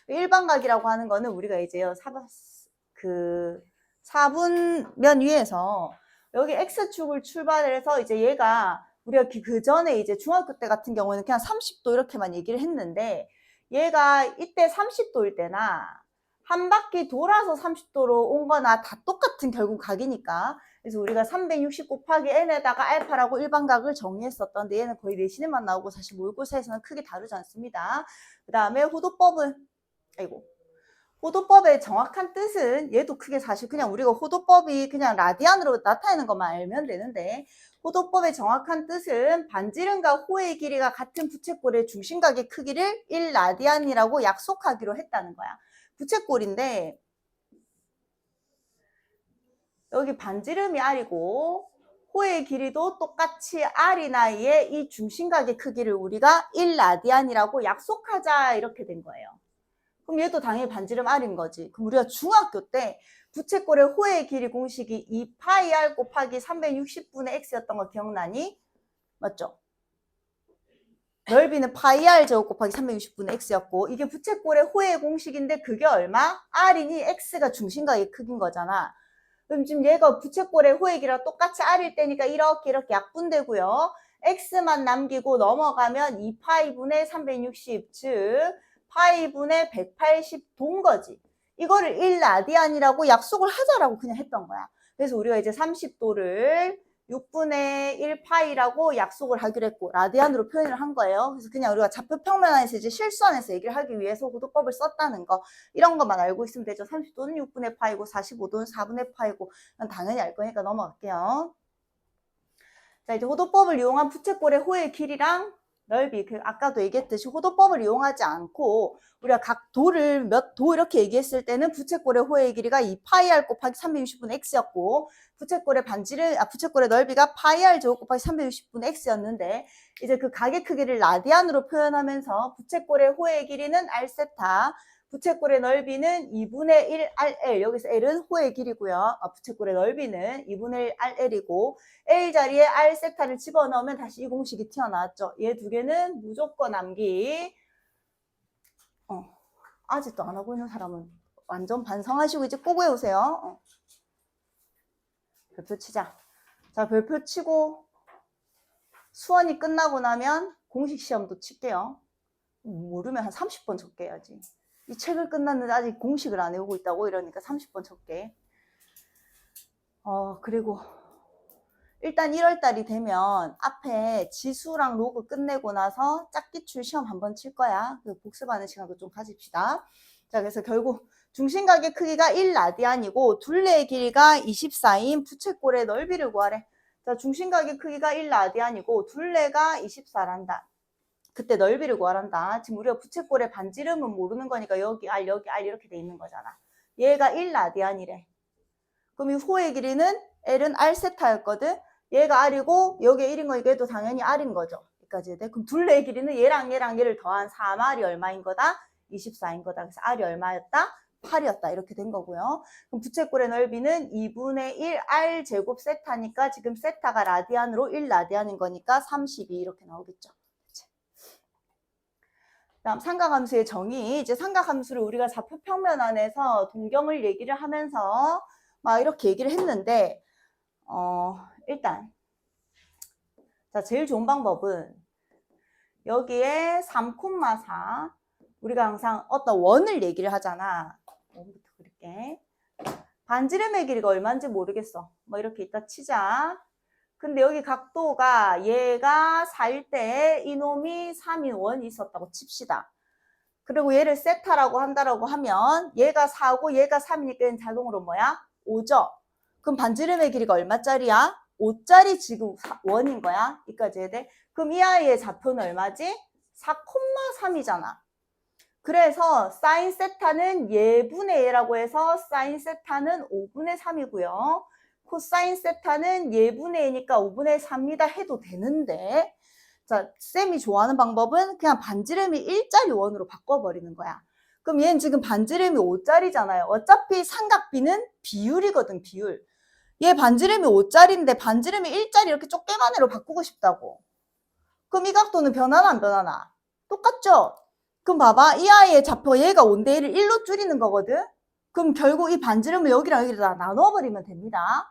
일반각이라고 하는 거는 우리가 이제요, 4분면 위에서 여기 X축을 출발해서 이제 얘가 우리가 그 전에 이제 중학교 때 같은 경우는 그냥 30도 이렇게만 얘기를 했는데 얘가 이때 30도일 때나 한 바퀴 돌아서 30도로 온 거나 다 똑같은 결국 각이니까 그래서 우리가 360 곱하기 n에다가 알파라고 일반각을 정리했었던데 얘는 거의 내신에만 나오고 사실 모의고사에서는 크게 다루지 않습니다. 그 다음에 호도법은 호도법의 정확한 뜻은 얘도 크게 사실 그냥 우리가 호도법이 그냥 라디안으로 나타내는 것만 알면 되는데 호도법의 정확한 뜻은 반지름과 호의 길이가 같은 부채꼴의 중심각의 크기를 1라디안이라고 약속하기로 했다는 거야. 부채꼴인데 여기 반지름이 R이고 호의 길이도 똑같이 R이나 이 중심각의 크기를 우리가 1라디안이라고 약속하자 이렇게 된 거예요. 그럼 얘도 당연히 반지름 R인 거지. 그럼 우리가 중학교 때 부채꼴의 호의 길이 공식이 2파이R 곱하기 360분의 X였던 거 기억나니? 맞죠? 넓이는 파이R 제곱 곱하기 360분의 X였고 이게 부채꼴의 호의 공식인데 그게 얼마? R이니 X가 중심각의 크기인 거잖아. 그럼 지금 얘가 부채꼴의 호의 길이랑 똑같이 R일 때니까 이렇게 약분되고요. X만 남기고 넘어가면 2파이분의 360, 즉 파이분의 180 돈 거지. 이거를 1라디안이라고 약속을 하자라고 그냥 했던 거야. 그래서 우리가 이제 30도를 6분의 1파이라고 약속을 하기로 했고 라디안으로 표현을 한 거예요. 그래서 그냥 우리가 좌표 평면안에서 이제 실수안에서 얘기를 하기 위해서 호도법을 썼다는 거 이런 것만 알고 있으면 되죠. 30도는 6분의 파이고 45도는 4분의 파이고 당연히 알 거니까 넘어갈게요. 자, 이제 호도법을 이용한 부채꼴의 호의 길이랑 넓이, 아까도 얘기했듯이 호도법을 이용하지 않고 우리가 각 도를 몇 도 이렇게 얘기했을 때는 부채꼴의 호의 길이가 2파이R 곱하기 360분의 X였고 부채꼴의 부채꼴의 넓이가 파이R 제곱 곱하기 360분의 X였는데 이제 그 각의 크기를 라디안으로 표현하면서 부채꼴의 호의 길이는 R세타, 부채꼴의 넓이는 2분의 1 RL, 여기서 L은 호의 길이고요. 부채꼴의 넓이는 2분의 1 RL이고 L 자리에 R 세타를 집어넣으면 다시 이 공식이 튀어나왔죠. 얘 두 개는 무조건 암기. 아직도 안 하고 있는 사람은 완전 반성하시고 이제 꼭 외우세요. 별표 치자. 자, 별표 치고 수원이 끝나고 나면 공식 시험도 칠게요. 모르면 한 30번 적게 해야지. 이 책을 끝났는데 아직 공식을 안 외우고 있다고 이러니까 30번 적게. 그리고 일단 1월달이 되면 앞에 지수랑 로그 끝내고 나서 짝기출 시험 한번 칠 거야. 복습하는 시간도 좀 가집시다. 자, 그래서 결국 중심각의 크기가 1라디안이고 둘레의 길이가 24인 부채꼴의 넓이를 구하래. 자, 중심각의 크기가 1라디안이고 둘레가 24란다. 그때 넓이를 구하란다. 지금 우리가 부채꼴의 반지름은 모르는 거니까 여기 R, 여기 R 이렇게 돼 있는 거잖아. 얘가 1라디안이래. 그럼 이 호의 길이는 L은 R세타였거든. 얘가 R이고 여기에 1인 거니까 얘도 당연히 R인 거죠. 여기까지 돼. 그럼 둘레의 길이는 얘랑 얘를 더한 3R이 얼마인 거다? 24인 거다. 그래서 R이 얼마였다? 8이었다. 이렇게 된 거고요. 그럼 부채꼴의 넓이는 2분의 1 R 제곱 세타니까 지금 세타가 라디안으로 1라디안인 거니까 32 이렇게 나오겠죠. 다음 삼각함수의 정의. 이제 삼각함수를 우리가 좌표 평면 안에서 동경을 얘기를 하면서 막 이렇게 얘기를 했는데 일단 자, 제일 좋은 방법은 여기에 3,4 우리가 항상 어떤 원을 얘기를 하잖아. 원부터 그릴게. 반지름의 길이가 얼마인지 모르겠어. 뭐 이렇게 이따 치자. 근데 여기 각도가 얘가 4일 때 이놈이 3인 원이 있었다고 칩시다. 그리고 얘를 세타라고 한다라고 하면 얘가 4고 얘가 3이니까 얘는 자동으로 뭐야? 5죠. 그럼 반지름의 길이가 얼마짜리야? 5짜리 지금 원인 거야. 여기까지 해야 돼. 그럼 이 아이의 좌표는 얼마지? 4,3이잖아. 그래서 사인 세타는 예분의 얘라고 해서 사인 세타는 5분의 3이고요. 코사인 세타는 예분의 얘니까 5분의 3이다 해도 되는데 자, 쌤이 좋아하는 방법은 그냥 반지름이 1짜리 원으로 바꿔버리는 거야. 그럼 얘는 지금 반지름이 5짜리잖아요. 어차피 삼각비는 비율이거든, 비율. 얘 반지름이 5짜리인데 반지름이 1짜리 이렇게 쪼개만으로 바꾸고 싶다고. 그럼 이 각도는 변하나 안 변하나? 똑같죠? 그럼 봐봐. 이 아이의 좌표 얘가 5대1을 1로 줄이는 거거든. 그럼 결국 이 반지름을 여기랑 여기다 나눠버리면 됩니다.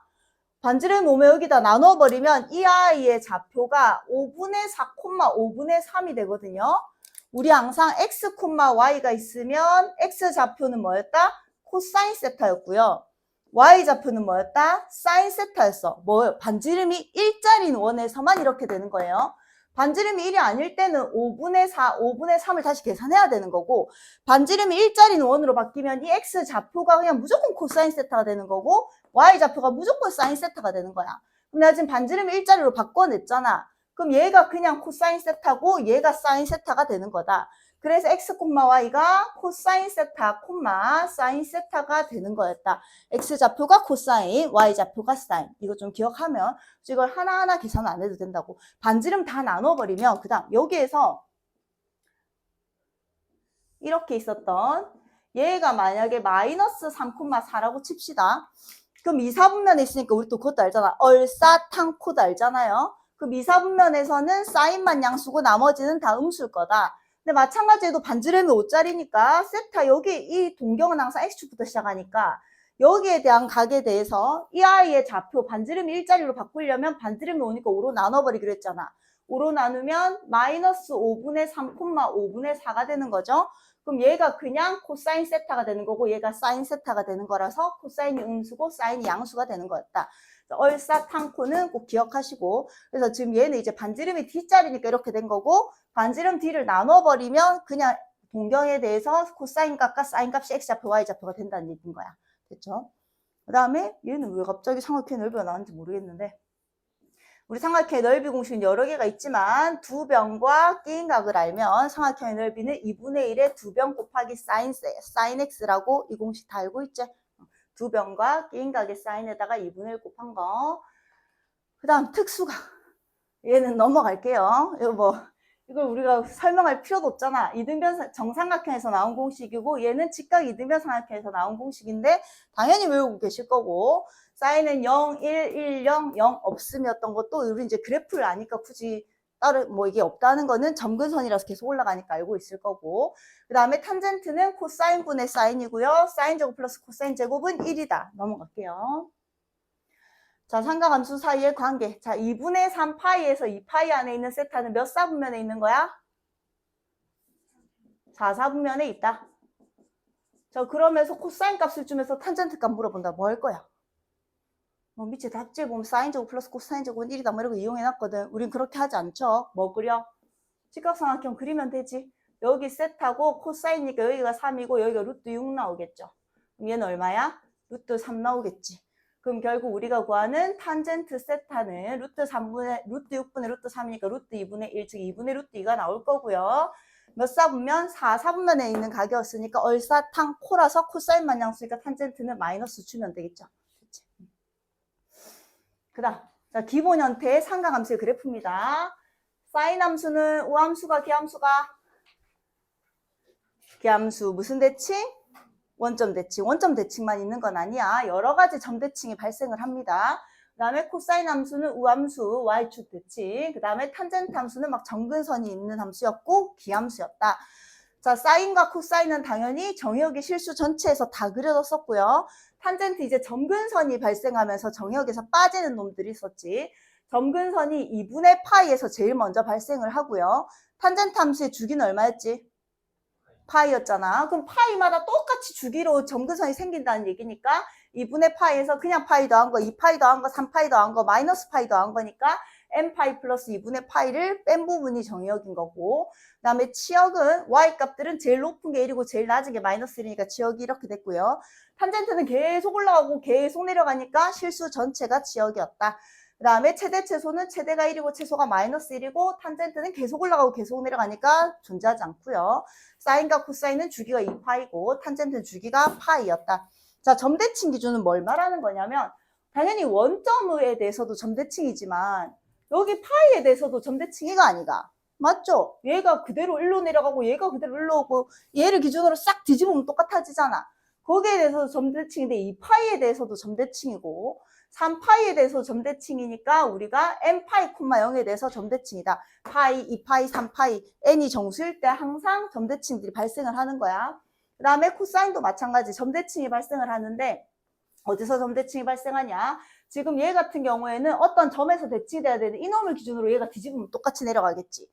반지름 오면 여기다 나눠버리면 이 아이의 좌표가 5분의 4, 5분의 3이 되거든요. 우리 항상 x, y가 있으면 x 좌표는 뭐였다? 코사인 세타였고요. y 좌표는 뭐였다? 사인 세타였어. 뭐예요? 반지름이 일자리인 원에서만 이렇게 되는 거예요. 반지름이 1이 아닐 때는 5분의 4, 5분의 3을 다시 계산해야 되는 거고, 반지름이 일자리인 원으로 바뀌면 이 x 좌표가 그냥 무조건 코사인 세타가 되는 거고, y 좌표가 무조건 사인 세타가 되는 거야. 그럼 내가 지금 반지름을 일자리로 바꿔냈잖아. 그럼 얘가 그냥 코사인 세타고 얘가 사인 세타가 되는 거다. 그래서 x, y가 코사인 세타, 사인 세타가 되는 거였다. x 좌표가 코사인, y 좌표가 사인. 이거 좀 기억하면 이걸 하나하나 계산 안 해도 된다고. 반지름 다 나눠버리면 그 다음 여기에서 이렇게 있었던 얘가 만약에 마이너스 3,4라고 칩시다. 그럼 2, 4분면에 있으니까 우리 또 그것도 알잖아. 얼사탕코도 알잖아요. 그럼 2, 4분면에서는 사인만 양수고 나머지는 다 음수일 거다. 근데 마찬가지로 반지름이 5짜리니까 세타 여기 이 동경은 항상 x축부터 시작하니까 여기에 대한 각에 대해서 이 아이의 좌표 반지름이 1짜리로 바꾸려면 반지름이 5니까 5로 나눠버리기로 했잖아. 5로 나누면 마이너스 5분의 3, 5분의 4가 되는 거죠. 그럼 얘가 그냥 코사인 세타가 되는 거고 얘가 사인 세타가 되는 거라서 코사인이 음수고 사인이 양수가 되는 거였다. 얼사탕코는 꼭 기억하시고, 그래서 지금 얘는 이제 반지름이 D자리니까 이렇게 된 거고, 반지름 D를 나눠버리면 그냥 동경에 대해서 코사인 값과 사인 값이 X좌표, Y좌표가 된다는 얘기인 거야. 됐죠? 그 다음에 얘는 왜 갑자기 삼각형의 넓이가 나왔는지 모르겠는데, 우리 삼각형의 넓이 공식은 여러 개가 있지만 두 변과 끼인 각을 알면 삼각형의 넓이는 2분의 1의 두 변 곱하기 사인 X라고 이 공식 다 알고 있지? 두 변과 끼인 각의 사인에다가 2분의 1 곱한 거. 그 다음 특수각. 얘는 넘어갈게요. 이걸 우리가 설명할 필요도 없잖아. 이등변 정삼각형에서 나온 공식이고 얘는 직각 이등변 삼각형에서 나온 공식인데 당연히 외우고 계실 거고, 사인은 0, 1, 1, 0, 0 없음이었던 것도 우리 이제 그래프를 아니까 굳이 따로 이게 없다는 거는 점근선이라서 계속 올라가니까 알고 있을 거고, 그 다음에 탄젠트는 코사인분의 사인이고요. 사인 제곱 플러스 코사인 제곱은 1이다. 넘어갈게요. 자, 삼각함수 사이의 관계. 자, 2분의 3파이에서 2파이 안에 있는 세타는 몇 사분면에 있는 거야? 4사분면에 있다. 자, 그러면서 코사인 값을 주면서 탄젠트 값 물어본다. 뭐 할 거야? 밑에 답지에 보면 사인 제곱 플러스 코사인 제곱은 1이다. 뭐 이런 거 이용해놨거든. 우린 그렇게 하지 않죠. 뭐 그려? 직각삼각형 그리면 되지. 여기 세타고 코사인이니까 여기가 3이고 여기가 루트 6 나오겠죠. 그럼 얘는 얼마야? 루트 3 나오겠지. 그럼 결국 우리가 구하는 탄젠트 세타는 루트 6분의 루트 3이니까 루트 2분의 1, 즉 2분의 루트 2가 나올 거고요. 몇 사분면? 4사분면에 있는 각이었으니까 얼사탕코라서 코사인만 양수니까 탄젠트는 마이너스 주면 되겠죠. 그 다음, 자, 기본 형태의 삼각함수의 그래프입니다. 사인 함수는 우함수가 기함수가? 기함수 무슨 대칭? 원점 대칭. 원점 대칭만 있는 건 아니야. 여러 가지 점 대칭이 발생을 합니다. 그 다음에 코사인 함수는 우함수, y축 대칭. 그 다음에 탄젠트 함수는 막 점근선이 있는 함수였고 기함수였다. 자, 사인과 코사인은 당연히 정의역의 실수 전체에서 다 그려졌었고요. 탄젠트 이제 점근선이 발생하면서 정의역에서 빠지는 놈들이 있었지. 점근선이 2분의 파이에서 제일 먼저 발생을 하고요. 탄젠트 함수의 주기는 얼마였지? 파이였잖아. 그럼 파이마다 똑같이 주기로 점근선이 생긴다는 얘기니까 2분의 파이에서 그냥 파이 더한 거, 2파이 더한 거, 3파이 더한 거, 마이너스 파이 더한 거니까 n파이 플러스 2분의 파이를 뺀 부분이 정의역인 거고, 그 다음에 치역은 y값들은 제일 높은 게 1이고 제일 낮은 게 마이너스 1이니까 치역이 이렇게 됐고요. 탄젠트는 계속 올라가고 계속 내려가니까 실수 전체가 치역이었다. 그 다음에 최대 최소는 최대가 1이고 최소가 마이너스 1이고 탄젠트는 계속 올라가고 계속 내려가니까 존재하지 않고요. 사인과 코사인은 주기가 2파이고 탄젠트는 주기가 파이였다. 자, 점대칭 기준은 뭘 말하는 거냐면 당연히 원점에 대해서도 점대칭이지만 여기 파이에 대해서도 점대칭이가 아니가. 맞죠? 얘가 그대로 1로 내려가고 얘가 그대로 1로 오고 얘를 기준으로 싹 뒤집으면 똑같아지잖아. 거기에 대해서도 점대칭인데 이 파이에 대해서도 점대칭이고 3파이에 대해서 점대칭이니까 우리가 n파이, 0에 대해서 점대칭이다. 파이, 2파이, 3파이, n이 정수일 때 항상 점대칭들이 발생을 하는 거야. 그 다음에 코사인도 마찬가지 점대칭이 발생을 하는데 어디서 점대칭이 발생하냐? 지금 얘 같은 경우에는 어떤 점에서 대칭이 돼야 되는데 이놈을 기준으로 얘가 뒤집으면 똑같이 내려가겠지.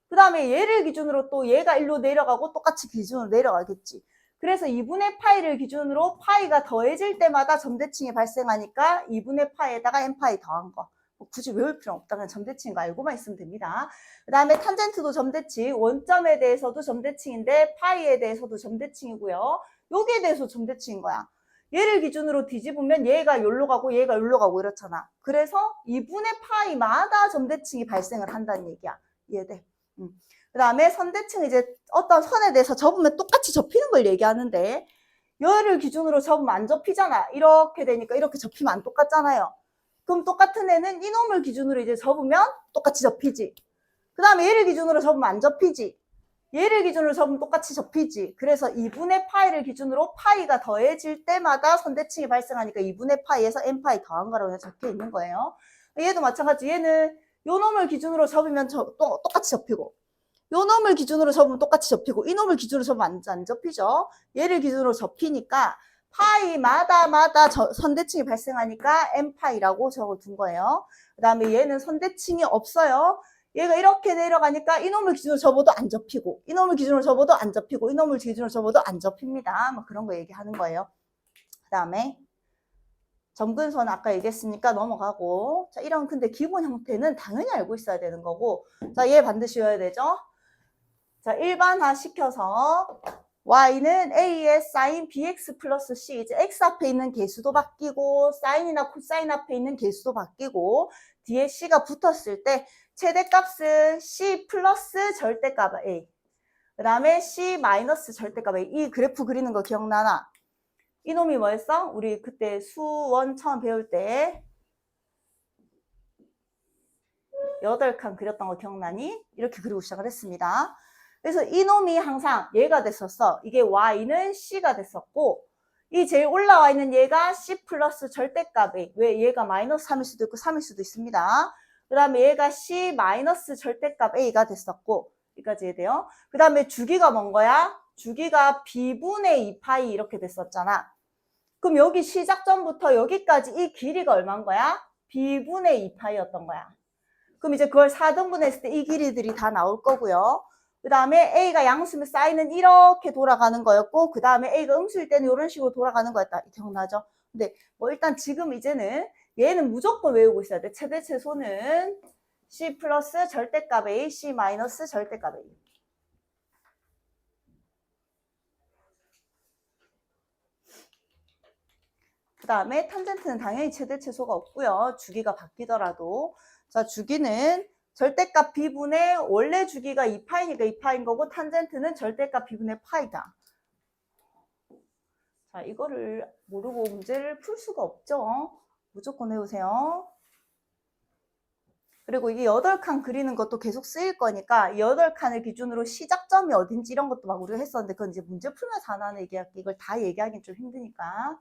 그 다음에 얘를 기준으로 또 얘가 일로 내려가고 똑같이 기준으로 내려가겠지. 그래서 2분의 파이를 기준으로 파이가 더해질 때마다 점대칭이 발생하니까 2분의 파이에다가 n파이 더한 거. 굳이 외울 필요 없다. 그냥 점대칭인 거 알고만 있으면 됩니다. 그 다음에 탄젠트도 점대칭, 원점에 대해서도 점대칭인데 파이에 대해서도 점대칭이고요. 여기에 대해서 점대칭인 거야. 얘를 기준으로 뒤집으면 얘가 여기로 가고 얘가 여기로 가고 이렇잖아. 그래서 2분의 파이마다 점대칭이 발생을 한다는 얘기야. 이해돼? 그 다음에 선대칭 이제 어떤 선에 대해서 접으면 똑같이 접히는 걸 얘기하는데 얘를 기준으로 접으면 안 접히잖아. 이렇게 되니까 이렇게 접히면 안 똑같잖아요. 그럼 똑같은 애는 이놈을 기준으로 이제 접으면 똑같이 접히지. 그 다음에 얘를 기준으로 접으면 안 접히지. 얘를 기준으로 접으면 똑같이 접히지. 그래서 2분의 파이를 기준으로 파이가 더해질 때마다 선대칭이 발생하니까 2분의 파이에서 n파이 더한 거라고 적혀 있는 거예요. 얘도 마찬가지. 얘는 요 놈을 기준으로 접으면 똑같이 접히고 요 놈을 기준으로 접으면 똑같이 접히고 이 놈을 기준으로 접으면 안 접히죠. 얘를 기준으로 접히니까 파이마다 선대칭이 발생하니까 n파이라고 적어둔 거예요. 그 다음에 얘는 선대칭이 없어요. 얘가 이렇게 내려가니까 이놈을 기준으로 접어도 안 접히고 이놈을 기준으로 접어도 안 접히고 이놈을 기준으로 접어도 안 접힙니다. 뭐 그런 거 얘기하는 거예요. 그 다음에 점근선 아까 얘기했으니까 넘어가고 자 이런 근데 기본 형태는 당연히 알고 있어야 되는 거고 자 얘 반드시 외워야 되죠. 자 일반화 시켜서 y는 a의 sin bx 플러스 c 이제 x 앞에 있는 개수도 바뀌고 사인이나 코사인 앞에 있는 개수도 바뀌고 뒤에 c가 붙었을 때 최대값은 c 플러스 절대값 a 그 다음에 c 마이너스 절대값 a 이 그래프 그리는 거 기억나나? 이놈이 뭐였어? 우리 그때 수원 처음 배울 때 8칸 그렸던 거 기억나니? 이렇게 그리고 시작을 했습니다. 그래서 이놈이 항상 얘가 됐었어. 이게 y는 c가 됐었고 이 제일 올라와 있는 얘가 c 플러스 절대값 a 왜 얘가 마이너스 3일 수도 있고 3일 수도 있습니다. 그 다음에 얘가 c 마이너스 절대값 a가 됐었고 여기까지 해야 돼요. 그 다음에 주기가 뭔 거야? 주기가 b분의 2파이 이렇게 됐었잖아. 그럼 여기 시작점부터 여기까지 이 길이가 얼마인 거야? b분의 2파이였던 거야. 그럼 이제 그걸 4등분 했을 때 이 길이들이 다 나올 거고요. 그 다음에 a가 양수면 사인은 이렇게 돌아가는 거였고 그 다음에 a가 음수일 때는 이런 식으로 돌아가는 거였다. 기억나죠? 근데 뭐 일단 지금 이제는 얘는 무조건 외우고 있어야 돼. 최대 최소는 c 플러스 절대값 a, c 마이너스 절대값 a. 그 다음에 탄젠트는 당연히 최대 최소가 없고요. 주기가 바뀌더라도 자 주기는 절대값 b분의 원래 주기가 2파이니까 2파인 거고 탄젠트는 절대값 b분의 파이다. 자 이거를 모르고 문제를 풀 수가 없죠. 무조건 외우세요. 그리고 이게 8칸 그리는 것도 계속 쓰일 거니까 8칸을 기준으로 시작점이 어딘지 이런 것도 막 우리가 했었는데 그건 이제 문제 풀면서 하나는 얘기할게. 이걸 다 얘기하기는 좀 힘드니까.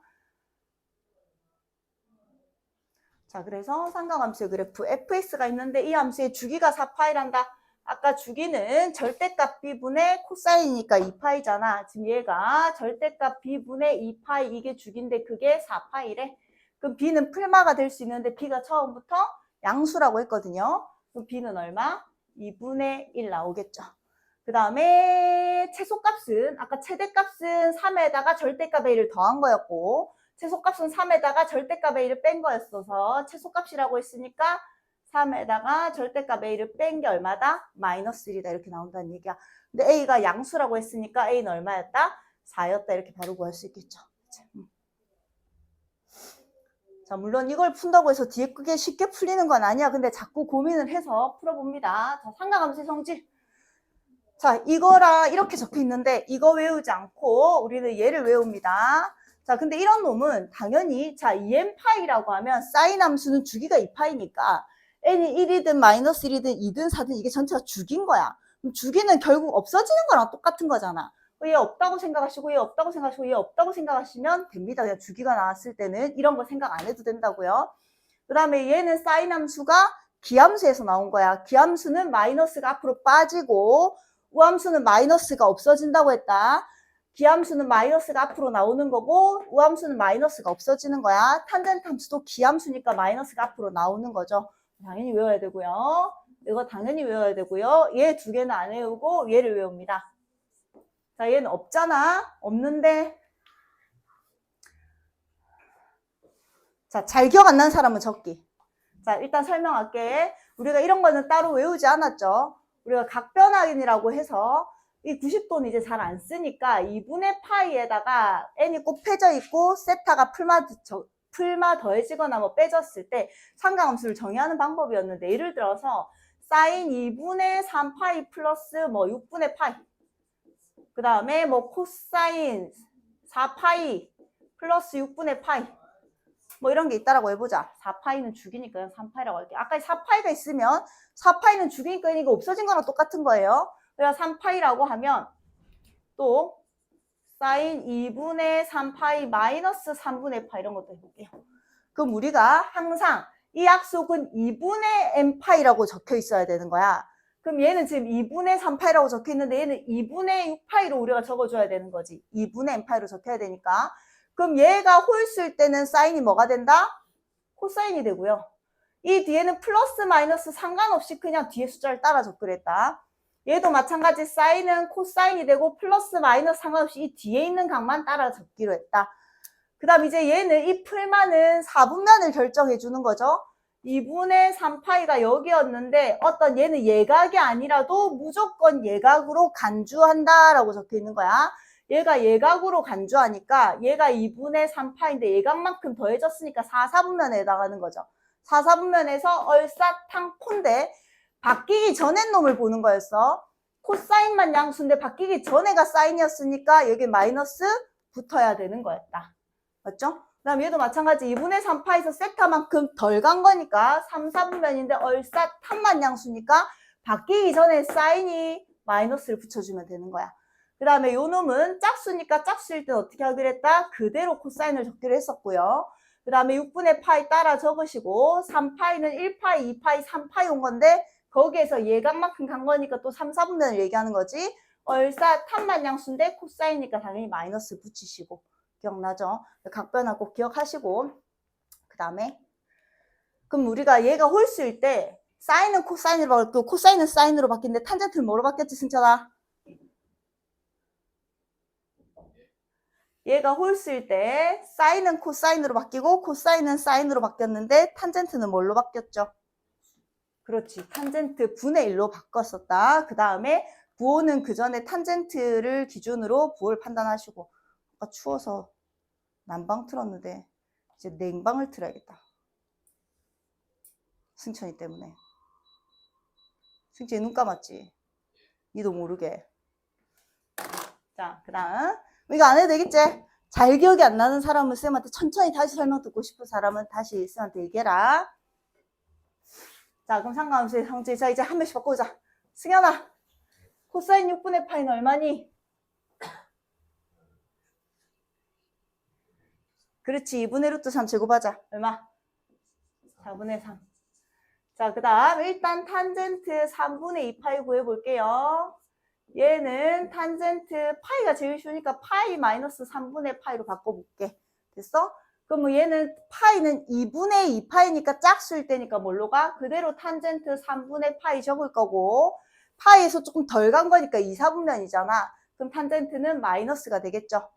자, 그래서 삼각함수의 그래프 fx가 있는데 이 함수의 주기가 4파이란다. 아까 주기는 절대값 b분의 코사인이니까 2파이잖아. 지금 얘가 절대값 b분의 2파이 이게 주기인데 그게 4파이래. 그럼 b는 풀마가 될 수 있는데 b가 처음부터 양수라고 했거든요. 그럼 b는 얼마? 2분의 1 나오겠죠. 그 다음에 최소값은 아까 최대값은 3에다가 절대값 a를 더한 거였고 최소값은 3에다가 절대값 a를 뺀 거였어서 최소값이라고 했으니까 3에다가 절대값 a를 뺀 게 얼마다? 마이너스 1이다 이렇게 나온다는 얘기야. 근데 a가 양수라고 했으니까 a는 얼마였다? 4였다 이렇게 바로 구할 수 있겠죠. 자, 물론 이걸 푼다고 해서 뒤에 그게 쉽게 풀리는 건 아니야. 근데 자꾸 고민을 해서 풀어봅니다. 자, 삼각함수의 성질. 자, 이거랑 이렇게 적혀 있는데 이거 외우지 않고 우리는 얘를 외웁니다. 자, 근데 이런 놈은 당연히 자 2n파이라고 하면 사인 함수는 주기가 2파이니까 n이 1이든 마이너스 1이든 2든 4든 이게 전체가 주기인 거야. 그럼 주기는 결국 없어지는 거랑 똑같은 거잖아. 얘 없다고 생각하시고 얘 없다고 생각하시고 얘 없다고 생각하시면 됩니다. 그냥 주기가 나왔을 때는 이런 거 생각 안 해도 된다고요. 그 다음에 얘는 사인 함수가 기함수에서 나온 거야. 기함수는 마이너스가 앞으로 빠지고 우함수는 마이너스가 없어진다고 했다. 기함수는 마이너스가 앞으로 나오는 거고 우함수는 마이너스가 없어지는 거야. 탄젠트 함수도 기함수니까 마이너스가 앞으로 나오는 거죠. 당연히 외워야 되고요. 이거 당연히 외워야 되고요. 얘 두 개는 안 외우고 얘를 외웁니다. 자, 얘는 없잖아. 없는데. 자, 잘 기억 안 나는 사람은 적기. 자, 일단 설명할게. 우리가 이런 거는 따로 외우지 않았죠. 우리가 각변환이라고 해서 이 90도는 이제 잘 안 쓰니까 2분의 파이에다가 n이 곱해져 있고 세타가 풀마 더해지거나 뭐 빼졌을 때 상가함수를 정의하는 방법이었는데 예를 들어서 사인 2분의 3파이 플러스 뭐 6분의 파이 그 다음에 뭐 코사인 4파이 플러스 6분의 파이 뭐 이런 게 있다라고 해보자. 4파이는 죽이니까 그냥 3파이라고 할게. 아까 4파이가 있으면 4파이는 죽이니까 이거 없어진 거랑 똑같은 거예요. 그래서 3파이라고 하면 또 사인 2분의 3파이 마이너스 3분의 파 이런 것도 해볼게요. 그럼 우리가 항상 이 약속은 2분의 n파이라고 적혀 있어야 되는 거야. 그럼 얘는 지금 2분의 3파이라고 적혀 있는데 얘는 2분의 6파이로 우리가 적어줘야 되는 거지. 2분의 n파이로 적혀야 되니까. 그럼 얘가 홀수일 때는 사인이 뭐가 된다? 코사인이 되고요. 이 뒤에는 플러스 마이너스 상관없이 그냥 뒤에 숫자를 따라 적그랬다. 얘도 마찬가지 사인은 코사인이 되고 플러스 마이너스 상관없이 이 뒤에 있는 값만 따라 적기로 했다. 그 다음 이제 얘는 이 풀만은 4분면을 결정해 주는 거죠. 2분의 3파이가 여기였는데 어떤 얘는 예각이 아니라도 무조건 예각으로 간주한다라고 적혀 있는 거야. 얘가 예각으로 간주하니까 얘가 2분의 3파인데 예각만큼 더해졌으니까 4, 4분면에 해당하는 거죠. 4, 4분면에서 얼싸탕콘데 바뀌기 전에 놈을 보는 거였어. 코사인만 양수인데 바뀌기 전에가 사인이었으니까 여기 마이너스 붙어야 되는 거였다. 맞죠? 그 다음 얘도 마찬가지 2분의 3파에서 세타만큼 덜 간 거니까 3, 4분면인데 얼싸탄만 양수니까 바뀌기 전에 사인이 마이너스를 붙여주면 되는 거야. 그 다음에 요 놈은 짝수니까 짝수일 때 어떻게 하기로 했다? 그대로 코사인을 적기로 했었고요. 그 다음에 6분의 파이 따라 적으시고 3파이는 1파이, 2파이, 3파이 온 건데 거기에서 예각만큼 간 거니까 또 3, 4분면을 얘기하는 거지. 얼싸탄만 양수인데 코사인이니까 당연히 마이너스 붙이시고 기억나죠? 각변환 꼭 기억하시고 그 다음에 그럼 우리가 얘가 홀수일 때 사인은 코사인으로 바뀌고 코사인은 사인으로 바뀌는데 탄젠트는 뭐로 바뀌었지 승철아? 얘가 홀수일 때 사인은 코사인으로 바뀌고 코사인은 사인으로 바뀌었는데 탄젠트는 뭘로 바뀌었죠? 그렇지. 탄젠트 분의 1로 바꿨었다. 그 다음에 부호는 그 전에 탄젠트를 기준으로 부호를 판단하시고 아까 추워서 난방 틀었는데 이제 냉방을 틀어야겠다. 승천이 때문에. 승천이 눈 감았지? 니도 모르게. 자, 그 다음 이거 안 해도 되겠지? 잘 기억이 안 나는 사람은 쌤한테 천천히 다시 설명 듣고 싶은 사람은 다시 쌤한테 얘기해라. 자, 그럼 상관함수의 성질. 자, 이제 한 명씩 바꿔보자. 승현아, 코사인 6분의 파이는 얼마니? 그렇지. 2분의 루트 3 제곱하자. 얼마? 4분의 3. 자, 그 다음 일단 탄젠트 3분의 2파이 구해볼게요. 얘는 탄젠트 파이가 제일 쉬우니까 파이 마이너스 3분의 파이로 바꿔볼게. 됐어? 그럼 뭐 얘는 파이는 2분의 2파이니까 짝수일 때니까 뭘로 가? 그대로 탄젠트 3분의 파이 적을 거고 파이에서 조금 덜 간 거니까 2, 4분면이잖아. 그럼 탄젠트는 마이너스가 되겠죠.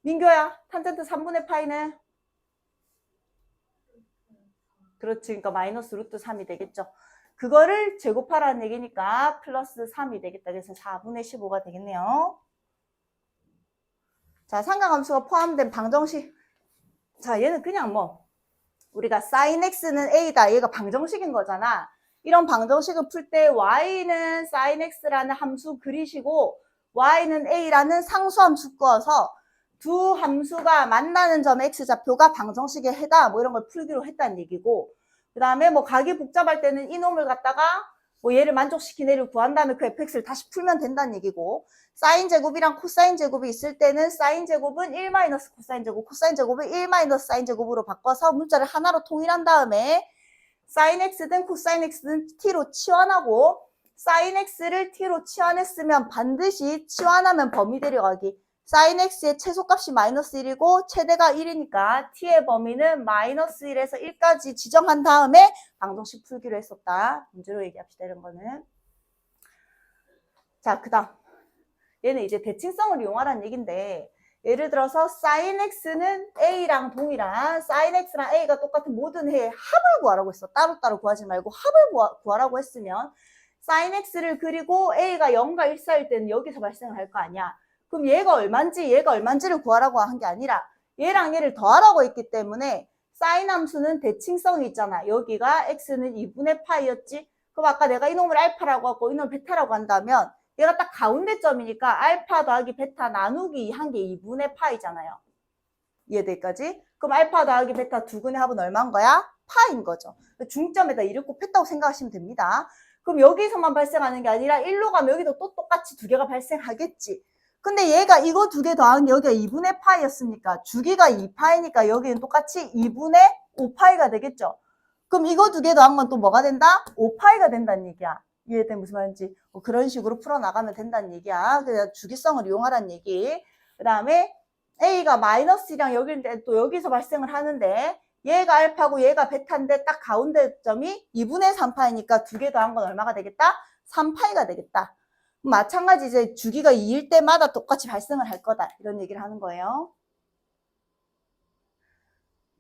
민규야, 탄젠트 3분의 파이는? 그렇지. 그러니까 마이너스 루트 3이 되겠죠. 그거를 제곱하라는 얘기니까 플러스 3이 되겠다. 그래서 4분의 15가 되겠네요. 자, 상가함수가 포함된 방정식. 자, 얘는 그냥 뭐 우리가 sin x는 a다. 얘가 방정식인 거잖아. 이런 방정식을 풀 때 y는 sin x라는 함수 그리시고 y는 a라는 상수함수 꺼서 두 함수가 만나는 점의 x좌표가 방정식의 해다. 뭐 이런 걸 풀기로 했다는 얘기고 그 다음에 뭐 각이 복잡할 때는 이놈을 갖다가 뭐 얘를 만족시킨 애를 구한 다음에 그 fx를 다시 풀면 된다는 얘기고 사인 제곱이랑 코사인 제곱이 있을 때는 사인 제곱은 1 마이너스 코사인 제곱, 코사인 제곱을 1 마이너스 사인 제곱으로 바꿔서 문자를 하나로 통일한 다음에 sin x든 코사인 x든 t로 치환하고 sin x를 t로 치환했으면 반드시 치환하면 범위 데려가기. sin x의 최소값이 마이너스 1이고 최대가 1이니까 t의 범위는 마이너스 1에서 1까지 지정한 다음에 방정식 풀기로 했었다. 문제로 얘기합시다. 이런 거는. 자, 그 다음. 얘는 이제 대칭성을 이용하라는 얘기인데 예를 들어서 sin x는 a랑 동일한 sin x랑 a가 똑같은 모든 해의 합을 구하라고 했어. 따로따로 구하지 말고 합을 구하라고 했으면 sin x를 그리고 a가 0과 1 사이일 때는 여기서 발생을 할 거 아니야. 그럼 얘가 얼만지를 구하라고 한 게 아니라 얘랑 얘를 더하라고 했기 때문에 sin 함수는 대칭성이 있잖아. 여기가 x는 2분의 파이였지. 그럼 아까 내가 이놈을 알파라고 하고 이놈을 베타라고 한다면 얘가 딱 가운데 점이니까 알파 더하기 베타 나누기 한 게 2분의 파이잖아요. 이해될까지? 그럼 알파 더하기 베타 두 근의 합은 얼마인 거야? 파인 거죠. 중점에다 1을 곱했다고 생각하시면 됩니다. 그럼 여기서만 발생하는 게 아니라 1로 가면 여기도 또 똑같이 두 개가 발생하겠지. 근데 얘가 이거 두 개 더한 게 여기가 2분의 파이였으니까 주기가 2파이니까 여기는 똑같이 2분의 5파이가 되겠죠. 그럼 이거 두 개 더한 건 또 뭐가 된다? 5파이가 된다는 얘기야. 이해돼? 무슨 말인지. 그런 식으로 풀어나가면 된다는 얘기야. 그래서 주기성을 이용하라는 얘기. 그 다음에 A가 마이너스랑 여기인데 또 여기서 발생을 하는데 얘가 알파고 얘가 베타인데 딱 가운데 점이 2분의 3파이니까 두 개 더한 건 얼마가 되겠다? 3파이가 되겠다. 마찬가지 이제 주기가 2일 때마다 똑같이 발생을 할 거다. 이런 얘기를 하는 거예요.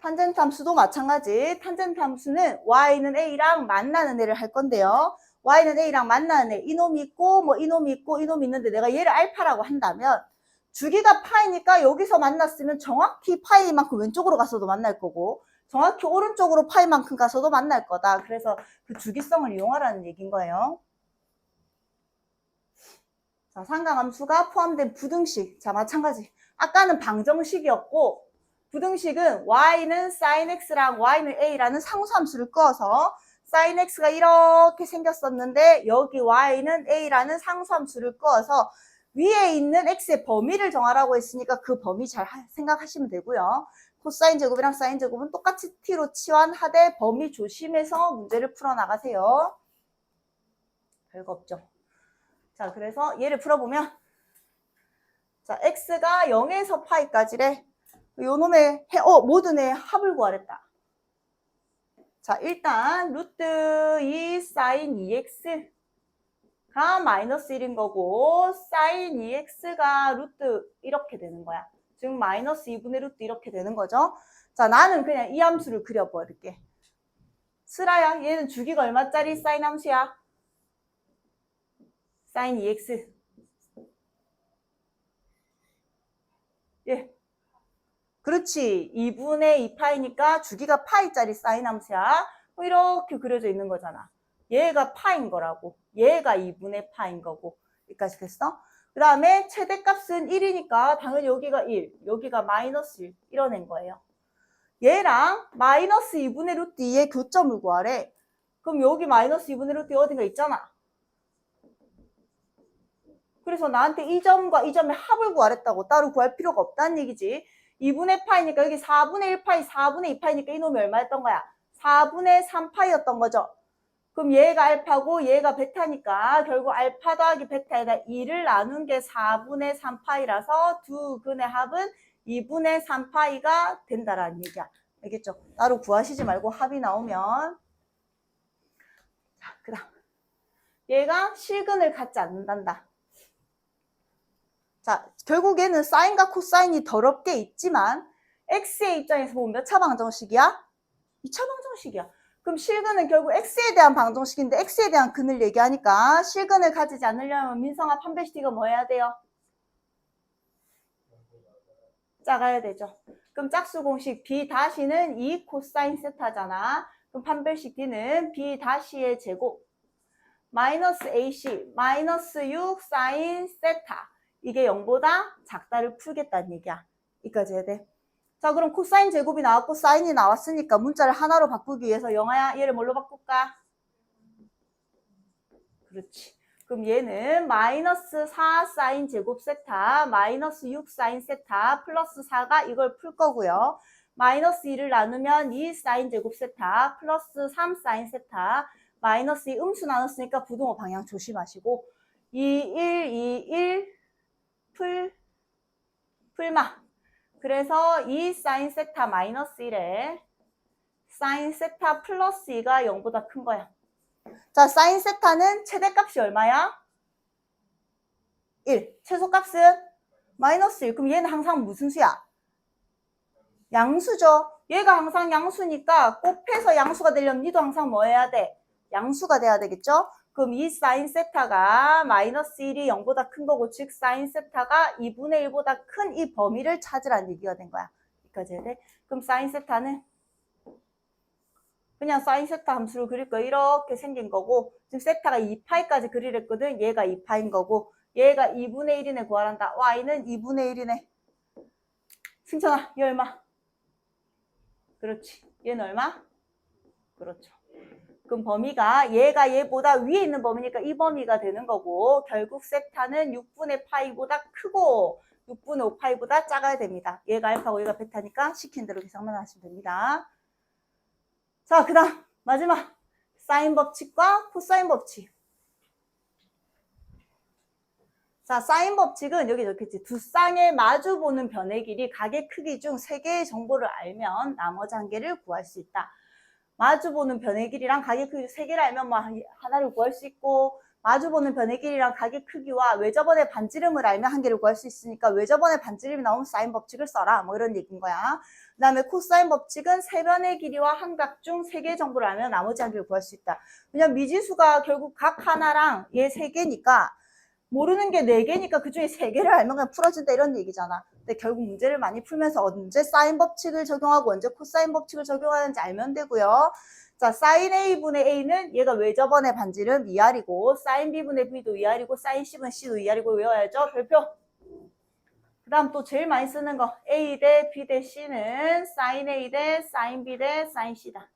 탄젠트 함수도 마찬가지. 탄젠트 함수는 y는 a랑 만나는 애를 할 건데요. y는 a랑 만나는 애. 이놈이 있고 뭐 이놈이 있고 이놈이 있는데 내가 얘를 알파라고 한다면 주기가 파이니까 여기서 만났으면 정확히 파이만큼 왼쪽으로 가서도 만날 거고 정확히 오른쪽으로 파이만큼 가서도 만날 거다. 그래서 그 주기성을 이용하라는 얘기인 거예요. 자, 상강함수가 포함된 부등식. 자, 마찬가지. 아까는 방정식이었고 부등식은 y는 sin x랑 y는 a라는 상수함수를 끄어서 sin x가 이렇게 생겼었는데 여기 y는 a라는 상수함수를 끄어서 위에 있는 x의 범위를 정하라고 했으니까 그 범위 잘 생각하시면 되고요. 코사인 제곱이랑 사인 제곱은 똑같이 t로 치환하되 범위 조심해서 문제를 풀어나가세요. 별거 없죠. 자, 그래서 얘를 풀어보면 자, x가 0에서 파이까지래. 요놈의 모든 애 합을 구하랬다. 자, 일단 루트 2 sin 2x가 마이너스 1인 거고 sin 2x가 루트 이렇게 되는 거야. 즉 마이너스 2분의 루트 이렇게 되는 거죠. 자, 나는 그냥 이 함수를 그려버릴게. 슬아야, 얘는 주기가 얼마짜리 sin 함수야? sin 2x. 예. 그렇지. 2분의 2파이니까 주기가 파이짜리 사인 함수야. 이렇게 그려져 있는 거잖아. 얘가 파인 거라고. 얘가 2분의 파인 거고. 여기까지 됐어? 그 다음에 최대값은 1이니까 당연히 여기가 1, 여기가 마이너스 1 이뤄낸 거예요. 얘랑 마이너스 2분의 루트 2의 교점을 구하래. 그럼 여기 마이너스 2분의 루트 2 어딘가 있잖아. 그래서 나한테 이 점과 이 점의 합을 구하랬다고. 따로 구할 필요가 없다는 얘기지. 2분의 파이니까 여기 4분의 1파이, 4분의 2파이니까 이놈이 얼마였던 거야? 4분의 3파이였던 거죠. 그럼 얘가 알파고 얘가 베타니까 결국 알파 더하기 베타에다 2를 나눈 게 4분의 3파이라서 두 근의 합은 2분의 3파이가 된다라는 얘기야. 알겠죠? 따로 구하시지 말고 합이 나오면. 자, 그 다음. 얘가 실근을 갖지 않는단다. 자, 결국 얘는 사인과 코사인이 더럽게 있지만 x의 입장에서 보면 몇 차 방정식이야? 2차 방정식이야. 그럼 실근은 결국 x에 대한 방정식인데 x에 대한 근을 얘기하니까 실근을 가지지 않으려면 민성아 판별식이 뭐 해야 돼요? 작아야 되죠. 그럼 짝수 공식 b 다시는 2 코사인 세타잖아. 그럼 판별식 d는 b 다시의 제곱 마이너스 ac 마이너스 6 사인 세타 이게 0보다 작다를 풀겠다는 얘기야. 여기까지 해야 돼. 자, 그럼 코사인 제곱이 나왔고 사인이 나왔으니까 문자를 하나로 바꾸기 위해서 영아야 얘를 뭘로 바꿀까? 그렇지. 그럼 얘는 마이너스 4 사인 제곱 세타 마이너스 6 사인 세타 플러스 4가 이걸 풀 거고요. 마이너스 2를 나누면 2 사인 제곱 세타 플러스 3 사인 세타 마이너스 2 음수 나눴으니까 부등호 방향 조심하시고 2, 1, 2, 1 풀마. 그래서 2 사인 세타 마이너스 1에 사인 세타 플러스 2가 0보다 큰 거야. 자, 사인 세타는 최대값이 얼마야? 1. 최소값은 마이너스 1. 그럼 얘는 항상 무슨 수야? 양수죠. 얘가 항상 양수니까 곱해서 양수가 되려면 니도 항상 뭐 해야 돼? 양수가 돼야 되겠죠? 그럼 이 사인 세타가 마이너스 1이 0보다 큰 거고, 즉 사인 세타가 2분의 1보다 큰 이 범위를 찾으라는 얘기가 된 거야. 여기까지 해야 돼? 그럼 사인 세타는 그냥 사인 세타 함수를 그릴 거 이렇게 생긴 거고, 지금 세타가 2파이까지 그리랬거든. 얘가 2파인 거고, 얘가 2분의 1이네 구하란다. y는 2분의 1이네. 승천아, 얘 얼마? 그렇지. 얘는 얼마? 그렇죠. 그럼 범위가 얘가 얘보다 위에 있는 범위니까 이 범위가 되는 거고, 결국 세타는 6분의 파이보다 크고 6분의 5파이보다 작아야 됩니다. 얘가 알파고 얘가 베타니까 시킨 대로 계산만 하시면 됩니다. 자, 그 다음 마지막 사인 법칙과 코사인 법칙. 자, 사인 법칙은 여기 적혔지. 두 쌍의 마주보는 변의 길이 각의 크기 중 3개의 정보를 알면 나머지 1개를 구할 수 있다. 마주보는 변의 길이랑 각의 크기 3개를 알면 뭐 하나를 구할 수 있고, 마주보는 변의 길이랑 각의 크기와 외접원의 반지름을 알면 1개를 구할 수 있으니까 외접원의 반지름이 나오면 사인 법칙을 써라. 뭐 이런 얘기인 거야. 그 다음에 코사인 법칙은 세 변의 길이와 한 각 중 3개의 정보를 알면 나머지 1개를 구할 수 있다. 왜냐면 미지수가 결국 각 하나랑 얘 3개니까 모르는 게 4개니까 그중에 3개를 알면 그냥 풀어진다 이런 얘기잖아. 근데 결국 문제를 많이 풀면서 언제 사인 법칙을 적용하고 언제 코사인 법칙을 적용하는지 알면 되고요. 자, 사인 A분의 A는 얘가 외접원의 반지름 2R이고, 사인 B분의 B도 2R이고, 사인 C분의 C도 2R이고 외워야죠. 별표. 그 다음 또 제일 많이 쓰는 거 A 대 B 대 C는 사인 A 대 사인 B 대 사인 C다.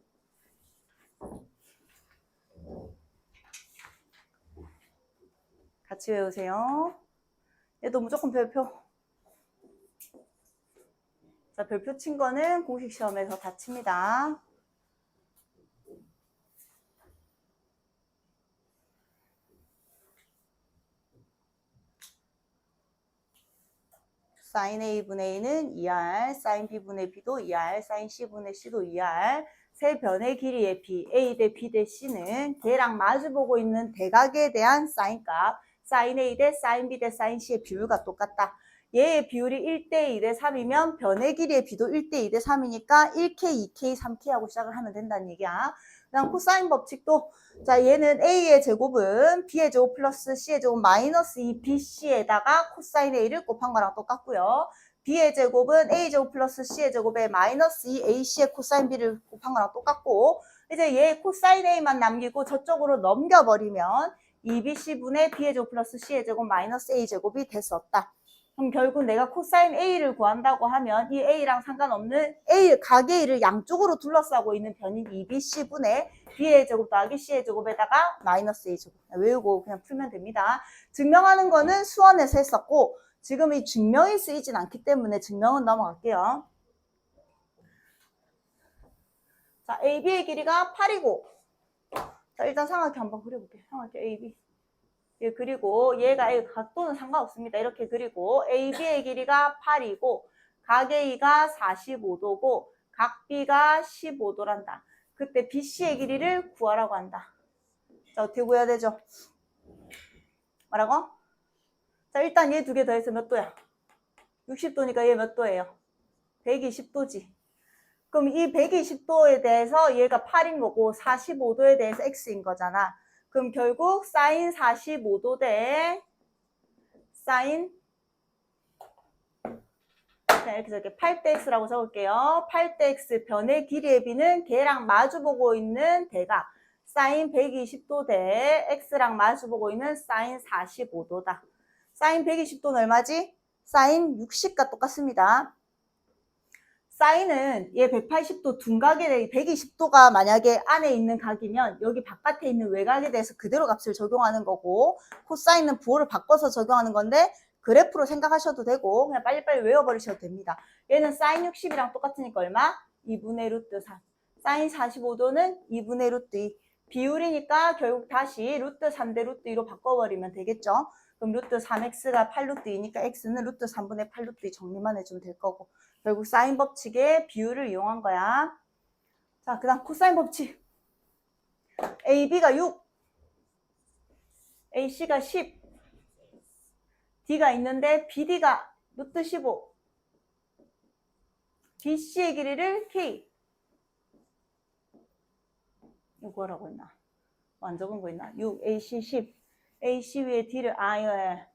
같이 외우세요. 얘도 무조건 별표. 자, 별표 친 거는 공식 시험에서 다 칩니다. 사인 A분의 A는 2R, 사인 B분의 B도 2R, 사인 C분의 C도 2R. 세 변의 길이의 B, A 대 B 대 C는 걔랑 마주보고 있는 대각에 대한 사인값, 사인 A 대 사인 B 대 사인 C의 비율과 똑같다. 얘의 비율이 1대 2대 3이면 변의 길이의 B도 1대 2대 3이니까 1K, 2K, 3K 하고 시작을 하면 된다는 얘기야. 그다음 코사인 법칙도, 자, 얘는 A의 제곱은 B의 제곱 플러스 C의 제곱 마이너스 2BC에다가 코사인 A를 곱한 거랑 똑같고요. B의 제곱은 A 제곱 플러스 C의 제곱에 마이너스 2AC의 코사인 B를 곱한 거랑 똑같고, 이제 얘 코사인 A만 남기고 저쪽으로 넘겨버리면 2BC분의 B의 제곱 플러스 C의 제곱 마이너스 A 제곱이 됐었다. 그럼 결국 내가 코사인 A를 구한다고 하면 이 A랑 상관없는 각 A를 양쪽으로 둘러싸고 있는 변인 2BC분의 B의 제곱 더하기 C의 제곱에다가 마이너스 A 제곱. 외우고 그냥 풀면 됩니다. 증명하는 거는 수원에서 했었고, 지금 이 증명이 쓰이진 않기 때문에 증명은 넘어갈게요. 자, AB의 길이가 8이고, 자, 일단 삼각형 한번 그려볼게요. 삼각형 AB. 예, 그리고 얘가 각도는 상관없습니다. 이렇게 그리고 AB의 길이가 8이고 각 A가 45도고 각 B가 15도란다. 그때 BC의 길이를 구하라고 한다. 자, 어떻게 구해야 되죠? 뭐라고? 자, 일단 얘 두 개 더해서 몇 도야? 60도니까 얘 몇 도예요? 120도지. 그럼 이 120도에 대해서 얘가 8인 거고 45도에 대해서 X인 거잖아. 그럼 결국 사인 45도 대 사인, 자, 이렇게 적게 8대 X라고 적을게요. 8대 X 변의 길이의 B는 걔랑 마주보고 있는 대각 사인 120도 대 X랑 마주보고 있는 사인 45도다. 사인 120도는 얼마지? 사인 60과 똑같습니다. 사인은 얘 180도 둔각에 대해 120도가 만약에 안에 있는 각이면 여기 바깥에 있는 외곽에 대해서 그대로 값을 적용하는 거고, 코사인은 부호를 바꿔서 적용하는 건데 그래프로 생각하셔도 되고 그냥 빨리빨리 외워버리셔도 됩니다. 얘는 사인 60이랑 똑같으니까 얼마? 2분의 루트 3. 사인 45도는 2분의 루트 2. 비율이니까 결국 다시 루트 3대 루트 2로 바꿔버리면 되겠죠. 그럼 루트 3x가 8 루트 2니까 x는 루트 3분의 8 루트 2 정리만 해주면 될 거고. 결국 사인 법칙의 비율을 이용한 거야. 자, 그 다음 코사인 법칙. AB가 6, AC가 10, D가 있는데 BD가 루트 15, BC의 길이를 K. 이거라고 했나? 안 적은 거 있나? 6, AC 10, AC 위에 D를, 예.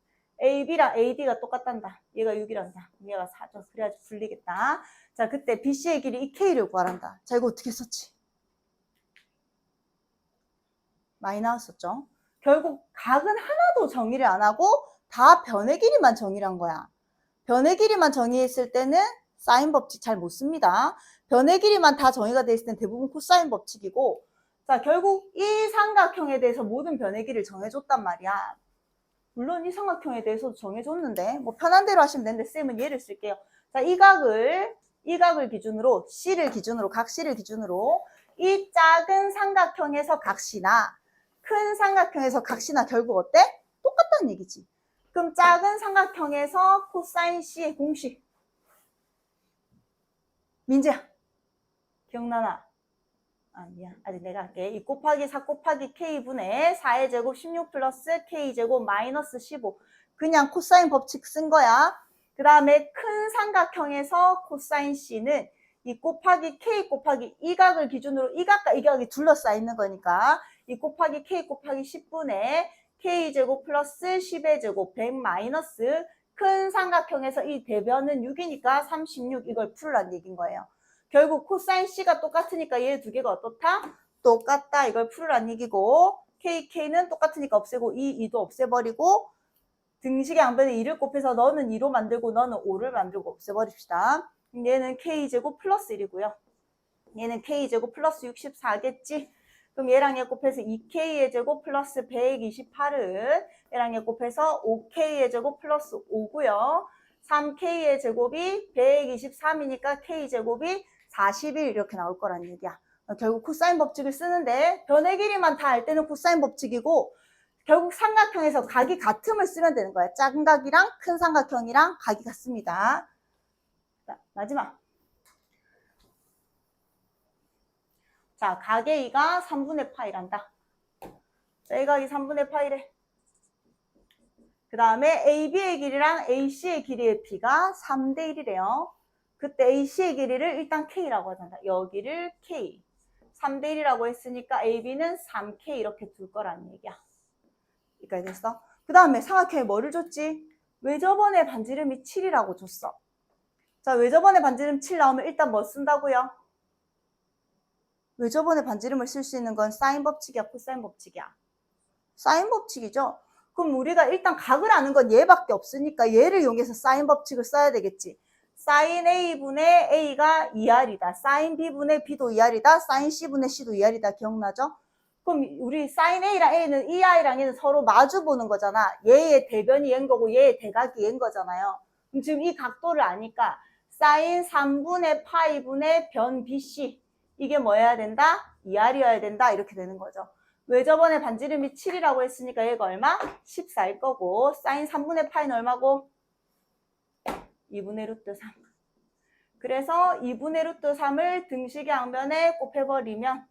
AB랑 AD가 똑같단다. 얘가 6이란다. 얘가 4죠. 그래야지 풀리겠다. 자, 그때 BC의 길이 이 K를 구하란다. 자, 이거 어떻게 썼지? 많이 나왔었죠. 결국 각은 하나도 정의를 안 하고 다 변의 길이만 정의를 한 거야. 변의 길이만 정의했을 때는 사인 법칙 잘 못 씁니다. 변의 길이만 다 정의가 돼 있을 때는 대부분 코사인 법칙이고, 자, 결국 이 삼각형에 대해서 모든 변의 길이를 정해줬단 말이야. 물론 이 삼각형에 대해서도 정해줬는데 뭐 편한 대로 하시면 되는데 쌤은 예를 쓸게요. 자, 이 각을 기준으로 C를 기준으로 각 C를 기준으로 이 작은 삼각형에서 각 C나 큰 삼각형에서 각 C나 결국 어때? 똑같다는 얘기지. 그럼 작은 삼각형에서 코사인 C의 공식. 민재야, 기억나나? 아, 미안. 아직 내가 할게. 2 곱하기 4 곱하기 K분의 4의 제곱 16 플러스 K제곱 마이너스 15. 그냥 코사인 법칙 쓴 거야. 그 다음에 큰 삼각형에서 코사인 C는 2 곱하기 K 곱하기 이 각을 기준으로 이 각과 이 각이 둘러싸여 있는 거니까 2 곱하기 K 곱하기 10분의 K제곱 플러스 10의 제곱 100 마이너스 큰 삼각형에서 이 대변은 6이니까 36 이걸 풀으라는 얘기인 거예요. 결국 코사인 C가 똑같으니까 얘 두 개가 어떻다? 똑같다. 이걸 풀으라는 얘기고 KK는 똑같으니까 없애고 2도 없애버리고 등식의 양변에 2를 곱해서 너는 2로 만들고 너는 5를 만들고 없애버립시다. 얘는 K제곱 플러스 1이고요. 얘는 K제곱 플러스 64겠지? 그럼 얘랑 얘 곱해서 2K의 제곱 플러스 128을 얘랑 얘 곱해서 5K의 제곱 플러스 5고요. 3K의 제곱이 123이니까 K제곱이 41 이렇게 나올 거란 얘기야. 결국 코사인 법칙을 쓰는데 변의 길이만 다 알 때는 코사인 법칙이고 결국 삼각형에서 각이 같음을 쓰면 되는 거야. 작은 각이랑 큰 삼각형이랑 각이 같습니다. 자, 마지막. 자, 각의 2가 3분의 파이란다. 자, 이 각이 3분의 파이래. 그 다음에 AB의 길이랑 AC의 길이의 B가 3대 1이래요. 그때 AC의 길이를 일단 K라고 하잖아. 여기를 K. 3대 1이라고 했으니까 AB는 3K 이렇게 둘 거라는 얘기야. 여기까지 됐어? 그 다음에 삼각형에 뭐를 줬지? 외접원의 반지름이 7이라고 줬어. 자, 외접원의 반지름 7 나오면 일단 뭐 쓴다고요? 외접원의 반지름을 쓸 수 있는 건 사인 법칙이야, 코사인 법칙이야? 사인 법칙이죠. 그럼 우리가 일단 각을 아는 건 얘밖에 없으니까 얘를 이용해서 사인 법칙을 써야 되겠지. 사인 A분의 A가 2R이다. 사인 B분의 B도 2R이다. 사인 C분의 C도 2R이다. 기억나죠? 그럼 우리 사인 A랑 A는 이 I랑 얘는 서로 마주 보는 거잖아. 얘의 대변이 얘인 거고 얘의 대각이 얘인 거잖아요. 그럼 지금 이 각도를 아니까 사인 3분의 파이분의 변 BC 이게 뭐여야 된다? 2R이어야 된다. 이렇게 되는 거죠. 외접원의 반지름이 7이라고 했으니까 얘가 얼마? 14일 거고 사인 3분의 파이는 얼마고? 2분의 루트 3. 그래서 2분의 루트 3을 등식의 양변에 곱해버리면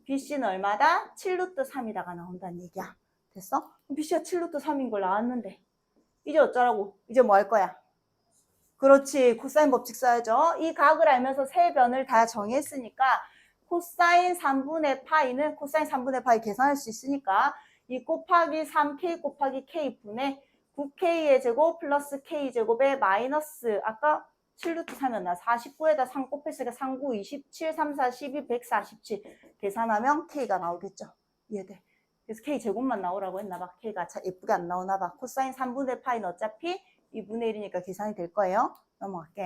BC는 얼마다? 7 루트 3이다가 나온다는 얘기야. 됐어? BC가 7 루트 3인 걸 나왔는데 이제 어쩌라고? 이제 뭐 할 거야? 그렇지. 코사인 법칙 써야죠. 이 각을 알면서 세 변을 다 정했으니까 코사인 3분의 파이는 코사인 3분의 파이 계산할 수 있으니까 2 곱하기 3K 곱하기 K분의 9K의 제곱 플러스 K제곱의 마이너스 아까 7루트 3이었나? 49에다 3 곱했으니까 39, 27, 3, 4, 12, 147 계산하면 K가 나오겠죠. 이해돼? 그래서 K제곱만 나오라고 했나 봐. K가 예쁘게 안 나오나 봐. 코사인 3분의 파이는 어차피 2분의 1이니까 계산이 될 거예요. 넘어갈게.